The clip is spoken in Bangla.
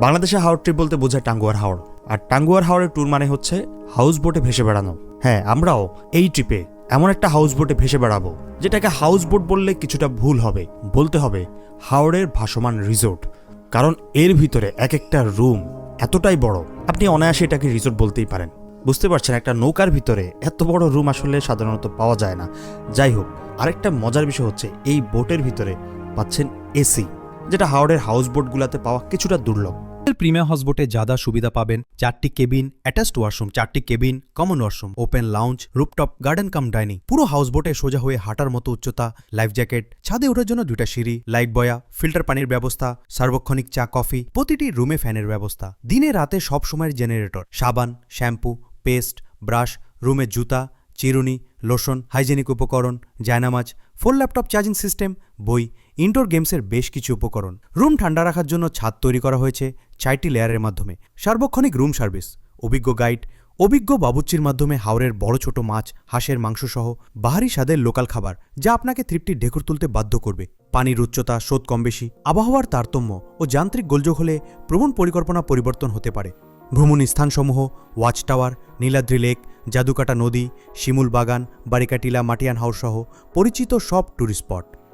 বাংলাদেশে হাওড় ট্রিপ বলতে বোঝায় টাঙ্গুয়ার হাওড়, আর টাঙ্গুয়ার হাওড়ের ট্যুর মানে হচ্ছে হাউস বোটে ভেসে বেড়ানো। হ্যাঁ, আমরাও এই ট্রিপে এমন একটা হাউস বোটে ভেসে বেড়াবো যেটাকে হাউস বোট বললে কিছুটা ভুল হবে, বলতে হবে হাওড়ের ভাসমান রিসোর্ট। কারণ এর ভিতরে এক একটা রুম এতটাই বড়, আপনি অনায়াসে এটাকে রিসোর্ট বলতেই পারেন। বুঝতে পারছেন, একটা নৌকার ভিতরে এত বড় রুম আসলে সাধারণত পাওয়া যায় না। যাই হোক, আরেকটা মজার বিষয় হচ্ছে এই বোটের ভিতরে পাচ্ছেন এসি, যেটা হাওড়ের হাউস বোটগুলোতে পাওয়া কিছুটা দুর্লভ। প্রিমিয়াম হাউসবোটে যাদা সুবিধা পাবেন: 4টি কেবিন, অ্যাটাচড ওয়াশরুম, 4টি cabin, common washroom, open lounge, rooftop garden cum dining, পুরো হাউসবোটে সোজা হয়ে হাঁটার মতো উচ্চতা, লাইফ জ্যাকেট, ছাদে ওঠার জন্য 2টা সিঁড়ি, লাইট বয়া, ফিল্টার পানির ব্যবস্থা, সার্বক্ষণিক চা কফি, প্রতিটি রুমে ফ্যানের ব্যবস্থা, দিনে রাতে সব সময়ের জেনারেটর, সাবান, শ্যাম্পু, পেস্ট, ব্রাশ, রুমে জুতা, চিরুনি, লোশন, হাইজেনিক উপকরণ, জায়নামাজ, ফুল ল্যাপটপ চার্জিং সিস্টেম, বই, ইনডোর গেমসের বেশ কিছু উপকরণ। রুম ঠান্ডা রাখার জন্য ছাদ তৈরি করা হয়েছে 4টি লেয়ারের মাধ্যমে। সার্বক্ষণিক রুম সার্ভিস, অভিজ্ঞ গাইড, অভিজ্ঞ বাবুর্চির মাধ্যমে হাওড়ের বড় ছোট মাছ, হাঁসের মাংস সহ বাহারি স্বাদের লোকাল খাবার, যা আপনাকে তৃপ্তির ঢেকুর তুলতে বাধ্য করবে। পানির উচ্চতা, স্রোত কম বেশি, আবহাওয়ার তারতম্য ও যান্ত্রিক গোলযোগ হলে ভ্রমণ পরিকল্পনা পরিবর্তন হতে পারে। ভ্রমণ স্থানসমূহ: watch tower, Niladri lake, Jadukata নদী, শিমুল বাগান, বারিকাটিলা, মাটিয়ান হাউস সহ পরিচিত সব ট্যুরিস্ট স্পট।